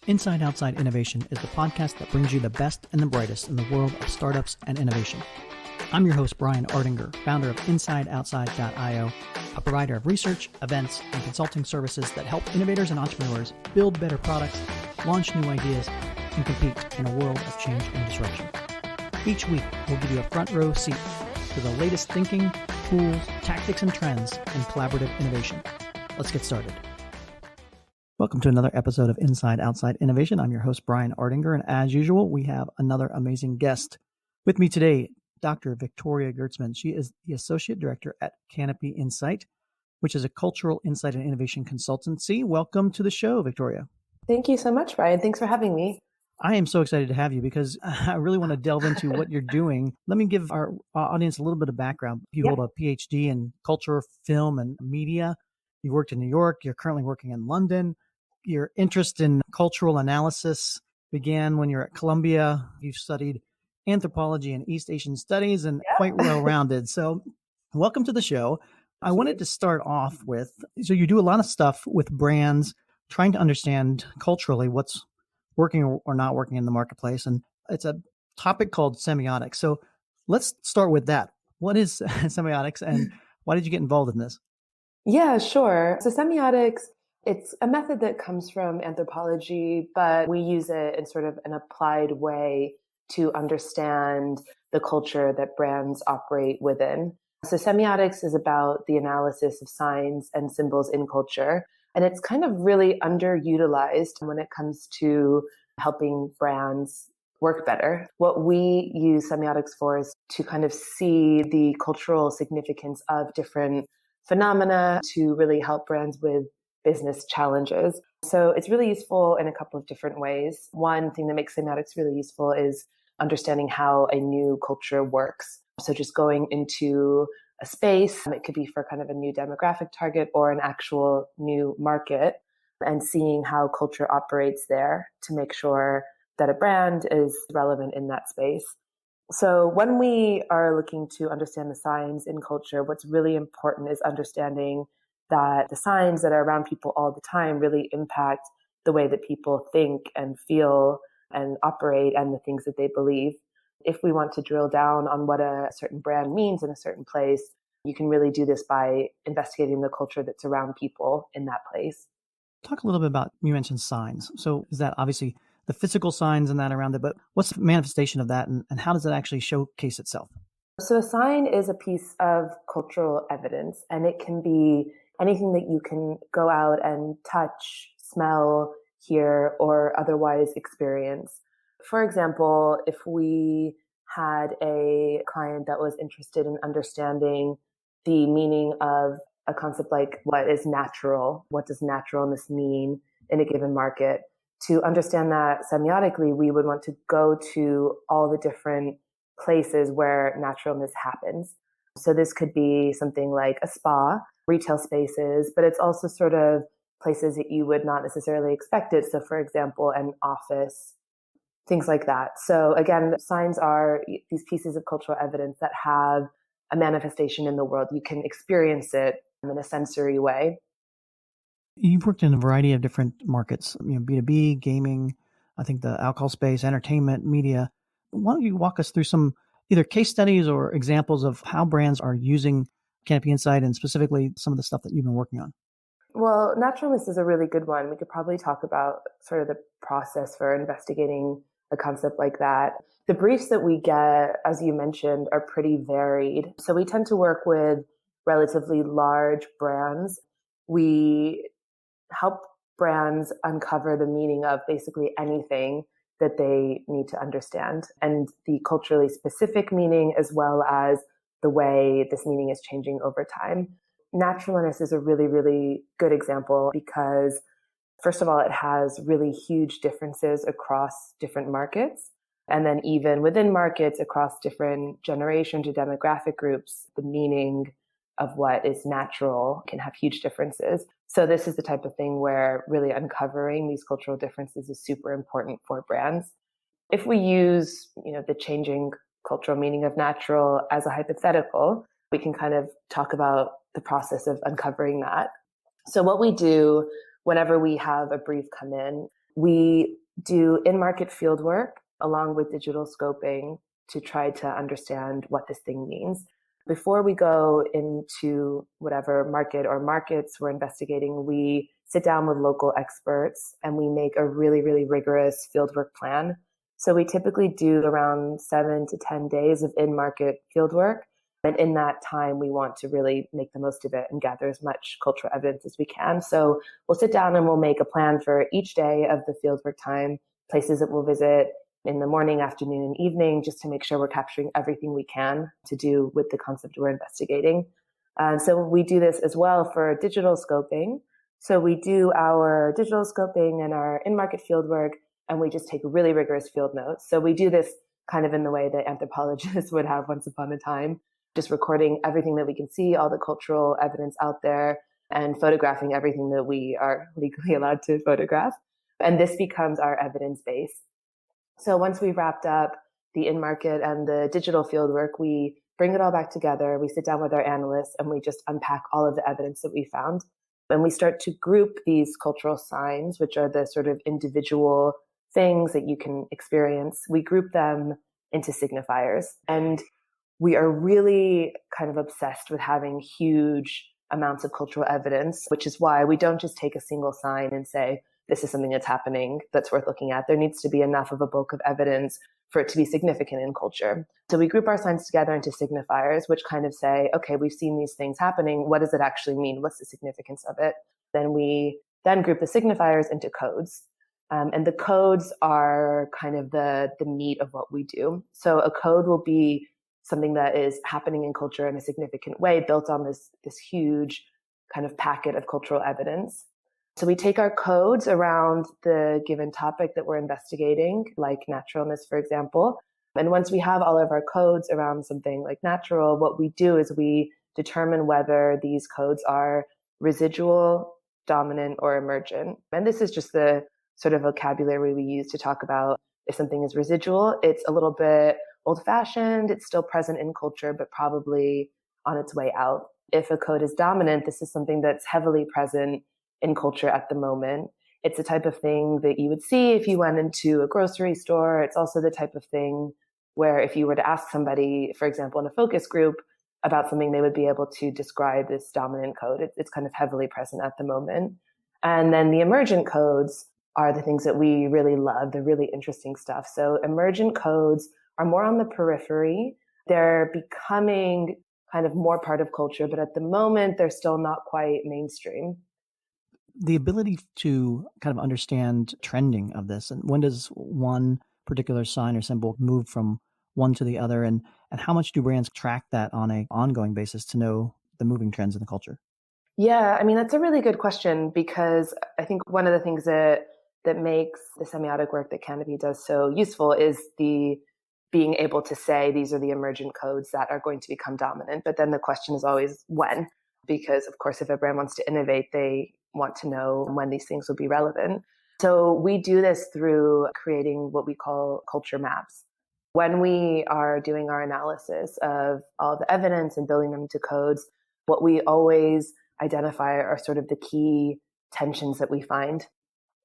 Inside Outside Innovation is the podcast that brings you the best and the brightest in the world of startups and innovation. I'm your host, Brian Ardinger, founder of InsideOutside.io, a provider of research, events, and consulting services that help innovators and entrepreneurs build better products, launch new ideas, and compete in a world of change and disruption. Each week, we'll give you a front row seat to the latest thinking, tools, tactics, and trends in collaborative innovation. Let's get started. Welcome to another episode of Inside Outside Innovation. I'm your host, Brian Ardinger, and as usual, we have another amazing guest. With me today, Dr. Victoria Gerstman. She is the Associate Director at Canopy Insight, which is a cultural insight and innovation consultancy. Welcome to the show, Victoria. Thank you so much, Brian. Thanks for having me. I am so excited to have you because I really want to delve into what you're doing. Let me give our audience a little bit of background. You hold a PhD in culture, film, and media. You worked in New York. You're currently working in London. Your interest in cultural analysis began when you're at Columbia. You've studied anthropology and East Asian studies and quite well-rounded. So welcome to the show. I wanted to start off with, so you do a lot of stuff with brands, trying to understand culturally what's working or not working in the marketplace. And it's a topic called semiotics. So let's start with that. What is semiotics and why did you get involved in this? Yeah, sure. So semiotics, it's a method that comes from anthropology, but we use it in sort of an applied way to understand the culture that brands operate within. So semiotics is about the analysis of signs and symbols in culture. And it's kind of really underutilized when it comes to helping brands work better. What we use semiotics for is to kind of see the cultural significance of different phenomena to really help brands with business challenges. So it's really useful in a couple of different ways. One thing that makes semiotics really useful is understanding how a new culture works. So just going into a space, it could be for kind of a new demographic target or an actual new market, and seeing how culture operates there to make sure that a brand is relevant in that space. So when we are looking to understand the signs in culture, what's really important is understanding that the signs that are around people all the time really impact the way that people think and feel and operate and the things that they believe. If we want to drill down on what a certain brand means in a certain place, you can really do this by investigating the culture that's around people in that place. Talk a little bit about, you mentioned signs. So is that obviously the physical signs and that around it, but what's the manifestation of that and how does it actually showcase itself? So a sign is a piece of cultural evidence, and it can be anything that you can go out and touch, smell, hear, or otherwise experience. For example, if we had a client that was interested in understanding the meaning of a concept like what is natural, what does naturalness mean in a given market, to understand that semiotically, we would want to go to all the different places where naturalness happens. So this could be something like a spa, retail spaces, but it's also sort of places that you would not necessarily expect it. So for example, an office, things like that. So again, signs are these pieces of cultural evidence that have a manifestation in the world. You can experience it in a sensory way. You've worked in a variety of different markets, B2B, gaming, I think the alcohol space, entertainment, media. Why don't you walk us through some either case studies or examples of how brands are using Canopy Insight and specifically some of the stuff that you've been working on? Well, naturalness is a really good one. We could probably talk about sort of the process for investigating a concept like that. The briefs that we get, as you mentioned, are pretty varied. So we tend to work with relatively large brands. We help brands uncover the meaning of basically anything that they need to understand, and the culturally specific meaning as well as the way this meaning is changing over time. Naturalness is a really, really good example because, first of all, it has really huge differences across different markets. And then even within markets, across different generations or demographic groups, the meaning of what is natural can have huge differences. So this is the type of thing where really uncovering these cultural differences is super important for brands. If we use, the changing cultural meaning of natural as a hypothetical, we can kind of talk about the process of uncovering that. So what we do whenever we have a brief come in, We do in-market field work along with digital scoping to try to understand what this thing means. Before we go into whatever market or markets we're investigating, we sit down with local experts and we make a really, really rigorous fieldwork plan. So we typically do around 7 to 10 days of in-market fieldwork. And in that time, we want to really make the most of it and gather as much cultural evidence as we can. So we'll sit down and we'll make a plan for each day of the fieldwork time, places that we'll visit in the morning, afternoon, and evening, just to make sure we're capturing everything we can to do with the concept we're investigating. So we do this as well for digital scoping. So we do our digital scoping and our in-market fieldwork, and we just take really rigorous field notes. So we do this kind of in the way that anthropologists would have once upon a time, just recording everything that we can see, all the cultural evidence out there, and photographing everything that we are legally allowed to photograph. And this becomes our evidence base. So once we've wrapped up the in-market and the digital fieldwork, we bring it all back together. We sit down with our analysts and we just unpack all of the evidence that we found. And we start to group these cultural signs, which are the sort of individual things that you can experience. We group them into signifiers. And we are really kind of obsessed with having huge amounts of cultural evidence, which is why we don't just take a single sign and say, this is something that's happening that's worth looking at. There needs to be enough of a bulk of evidence for it to be significant in culture. So we group our signs together into signifiers, which kind of say, okay, we've seen these things happening. What does it actually mean? What's the significance of it? Then we group the signifiers into codes. And the codes are kind of the meat of what we do. So a code will be something that is happening in culture in a significant way, built on this huge kind of packet of cultural evidence. So we take our codes around the given topic that we're investigating, like naturalness, for example. And once we have all of our codes around something like natural, what we do is we determine whether these codes are residual, dominant, or emergent. And this is just the sort of vocabulary we use to talk about if something is residual. It's a little bit old-fashioned. It's still present in culture, but probably on its way out. If a code is dominant, this is something that's heavily present in culture at the moment. It's the type of thing that you would see if you went into a grocery store. It's also the type of thing where if you were to ask somebody, for example, in a focus group about something, they would be able to describe this dominant code. It's kind of heavily present at the moment. And then the emergent codes are the things that we really love, the really interesting stuff. So emergent codes are more on the periphery. They're becoming kind of more part of culture, but at the moment, they're still not quite mainstream. The ability to kind of understand trending of this, and when does one particular sign or symbol move from one to the other, and how much do brands track that on an ongoing basis to know the moving trends in the culture? Yeah, I mean, that's a really good question, because I think one of the things that makes the semiotic work that Canopy does so useful is the being able to say these are the emergent codes that are going to become dominant. But then the question is always when, because of course, if a brand wants to innovate, they want to know when these things will be relevant. So we do this through creating what we call culture maps. When we are doing our analysis of all the evidence and building them into codes, what we always identify are sort of the key tensions that we find.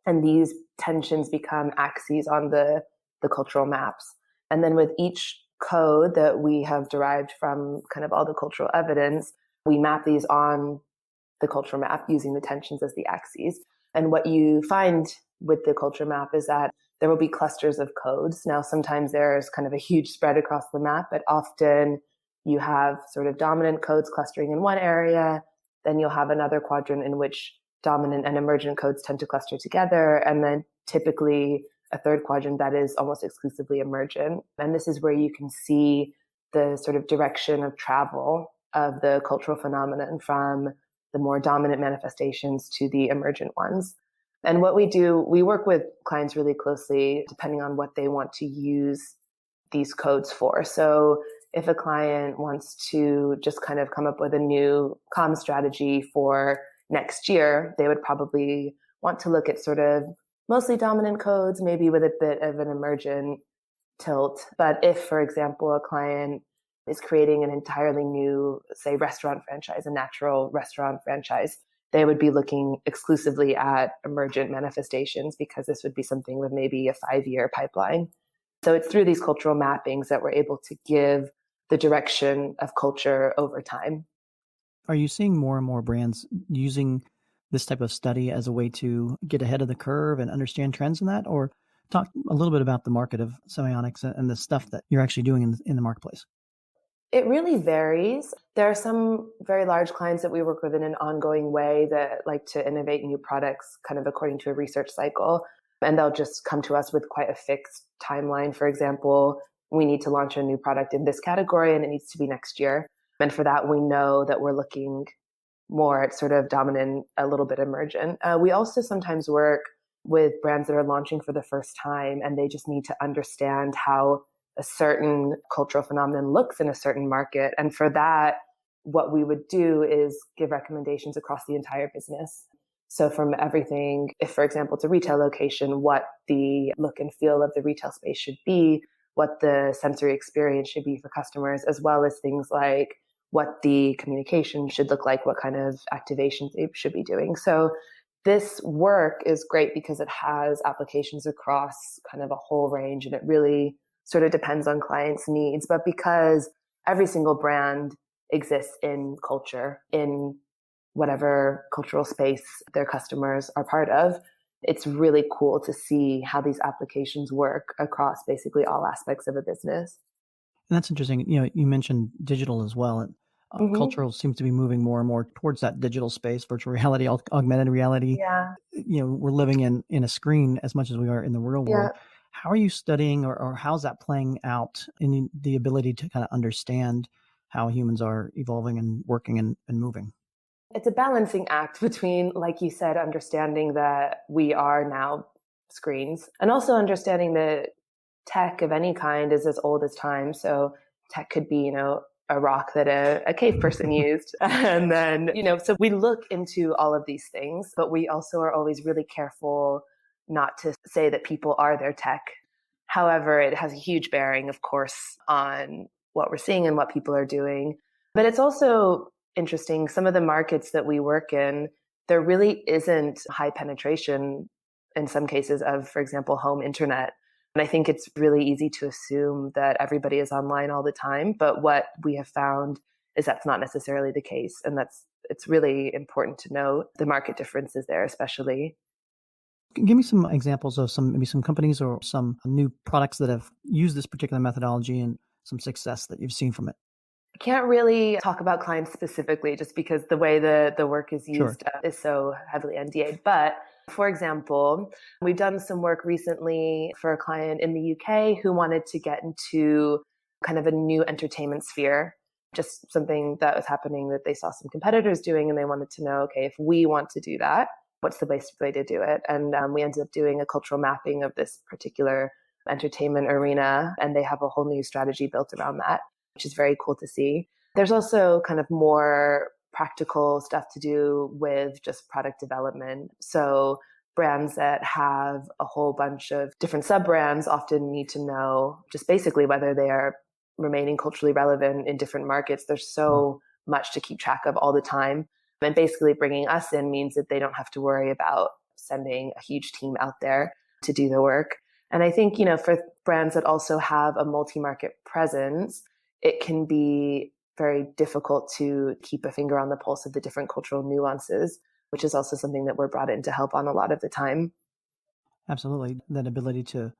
And these tensions become axes on the cultural maps. And then with each code that we have derived from kind of all the cultural evidence, we map these on the culture map using the tensions as the axes. And what you find with the culture map is that there will be clusters of codes. Now, sometimes there's kind of a huge spread across the map, but often you have sort of dominant codes clustering in one area. Then you'll have another quadrant in which dominant and emergent codes tend to cluster together. And then typically a third quadrant that is almost exclusively emergent. And this is where you can see the sort of direction of travel of the cultural phenomenon from the more dominant manifestations to the emergent ones. And what we do, we work with clients really closely depending on what they want to use these codes for. So if a client wants to just kind of come up with a new comm strategy for next year, they would probably want to look at sort of mostly dominant codes, maybe with a bit of an emergent tilt. But if, for example, a client is creating an entirely new, say, restaurant franchise, a natural restaurant franchise, they would be looking exclusively at emergent manifestations because this would be something with maybe a 5-year pipeline. So it's through these cultural mappings that we're able to give the direction of culture over time. Are you seeing more and more brands using this type of study as a way to get ahead of the curve and understand trends in that? Or talk a little bit about the market of semiotics and the stuff that you're actually doing in the marketplace. It really varies. There are some very large clients that we work with in an ongoing way that like to innovate new products kind of according to a research cycle. And they'll just come to us with quite a fixed timeline. For example, we need to launch a new product in this category and it needs to be next year. And for that, we know that we're looking more at sort of dominant, a little bit emergent. We also sometimes work with brands that are launching for the first time and they just need to understand how a certain cultural phenomenon looks in a certain market. And for that, what we would do is give recommendations across the entire business. So from everything, if, for example, it's a retail location, what the look and feel of the retail space should be, what the sensory experience should be for customers, as well as things like what the communication should look like, what kind of activations they should be doing. So this work is great because it has applications across kind of a whole range, and it really sort of depends on clients' needs. But because every single brand exists in culture, in whatever cultural space their customers are part of, it's really cool to see how these applications work across basically all aspects of a business. And that's interesting. You mentioned digital as well. And Mm-hmm. cultural seems to be moving more and more towards that digital space, virtual reality, augmented reality. Yeah. We're living in a screen as much as we are in the real Yeah. world. How are you studying or how's that playing out in the ability to kind of understand how humans are evolving and working and moving? It's a balancing act between, like you said, understanding that we are now screens and also understanding that tech of any kind is as old as time. So tech could be, a rock that a cave person used. And then, so we look into all of these things, but we also are always really careful not to say that people are their tech. However, it has a huge bearing, of course, on what we're seeing and what people are doing. But it's also interesting. Some of the markets that we work in, there really isn't high penetration in some cases of, for example, home internet. And I think it's really easy to assume that everybody is online all the time. But what we have found is that's not necessarily the case. And it's really important to note the market differences there, especially. Give me some examples of maybe some companies or some new products that have used this particular methodology and some success that you've seen from it. I can't really talk about clients specifically just because the way the work is Sure. used is so heavily NDA. But for example, we've done some work recently for a client in the UK who wanted to get into kind of a new entertainment sphere, just something that was happening that they saw some competitors doing, and they wanted to know, okay, if we want to do that, what's the best way to do it? And we ended up doing a cultural mapping of this particular entertainment arena, and they have a whole new strategy built around that, which is very cool to see. There's also kind of more practical stuff to do with just product development. So brands that have a whole bunch of different sub brands often need to know just basically whether they are remaining culturally relevant in different markets. There's so much to keep track of all the time. And basically bringing us in means that they don't have to worry about sending a huge team out there to do the work. And I think, for brands that also have a multi-market presence, it can be very difficult to keep a finger on the pulse of the different cultural nuances, which is also something that we're brought in to help on a lot of the time. Absolutely. That ability to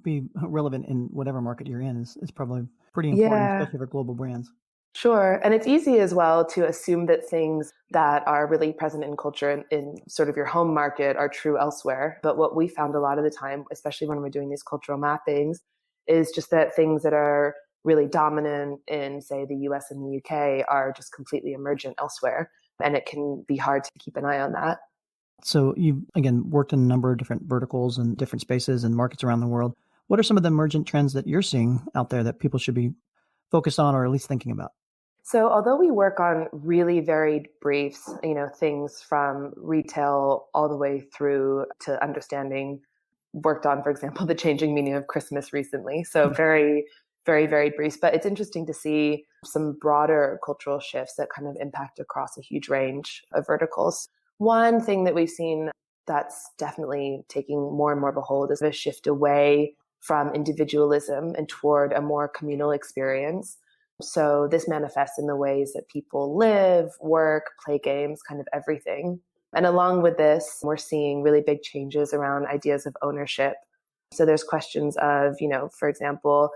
be relevant in whatever market you're in is probably pretty important, Yeah, especially for global brands. sure. And it's easy as well to assume that things that are really present in culture in sort of your home market are true elsewhere. But what we found a lot of the time, especially when we're doing these cultural mappings, is just that things that are really dominant in, say, the US and the UK are just completely emergent elsewhere. And it can be hard to keep an eye on that. So you've, again, worked in a number of different verticals and different spaces and markets around the world. What are some of the emergent trends that you're seeing out there that people should be focused on or at least thinking about? So although we work on really varied briefs, things from retail all the way through to understanding, worked on, for example, the changing meaning of Christmas recently. So very, very varied briefs, but it's interesting to see some broader cultural shifts that kind of impact across a huge range of verticals. One thing that we've seen that's definitely taking more and more of a hold is a shift away from individualism and toward a more communal experience. So this manifests in the ways that people live, work, play games, kind of everything. And along with this, we're seeing really big changes around ideas of ownership. So there's questions of, for example,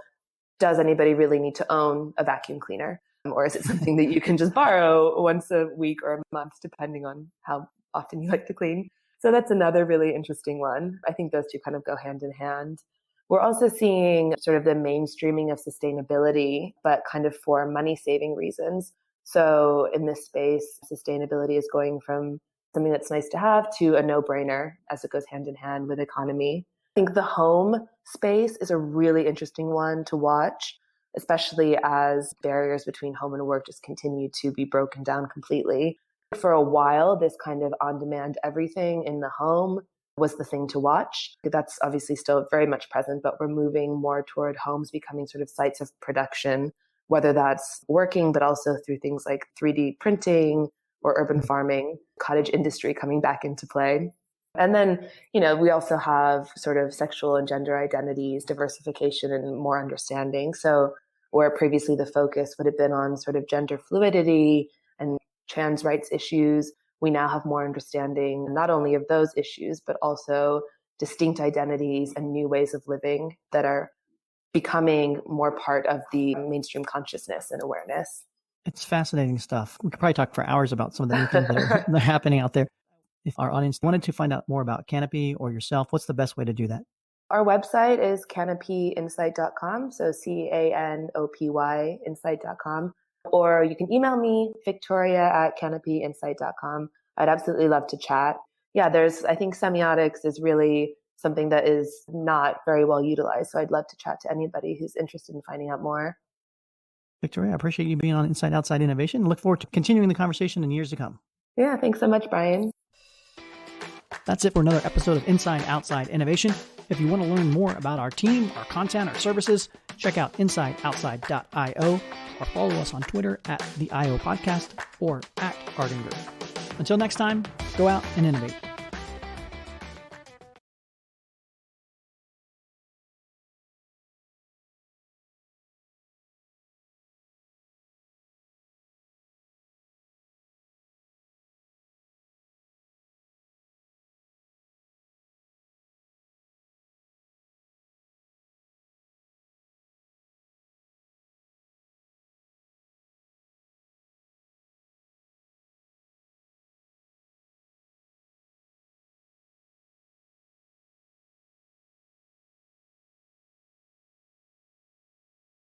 does anybody really need to own a vacuum cleaner? Or is it something that you can just borrow once a week or a month, depending on how often you like to clean? So that's another really interesting one. I think those two kind of go hand in hand. We're also seeing sort of the mainstreaming of sustainability, but kind of for money-saving reasons. So in this space, sustainability is going from something that's nice to have to a no-brainer as it goes hand in hand with economy. I think the home space is a really interesting one to watch, especially as barriers between home and work just continue to be broken down completely. For a while, this kind of on-demand everything in the home was the thing to watch. That's obviously still very much present, but we're moving more toward homes becoming sort of sites of production, whether that's working, but also through things like 3D printing or urban farming, cottage industry coming back into play. And then, we also have sort of sexual and gender identities, diversification, and more understanding. So where previously the focus would have been on sort of gender fluidity and trans rights issues, we now have more understanding not only of those issues, but also distinct identities and new ways of living that are becoming more part of the mainstream consciousness and awareness. It's fascinating stuff. We could probably talk for hours about some of the new things that are happening out there. If our audience wanted to find out more about Canopy or yourself, what's the best way to do that? Our website is canopyinsight.com. So CANOPY insight.com. Or you can email me, victoria@canopyinsight.com. I'd absolutely love to chat. Yeah, I think semiotics is really something that is not very well utilized. So I'd love to chat to anybody who's interested in finding out more. Victoria, I appreciate you being on Inside Outside Innovation. Look forward to continuing the conversation in years to come. Yeah, thanks so much, Brian. That's it for another episode of Inside Outside Innovation. If you want to learn more about our team, our content, our services, check out insideoutside.io or follow us on Twitter @the IO Podcast or @Ardinger. Until next time, go out and innovate.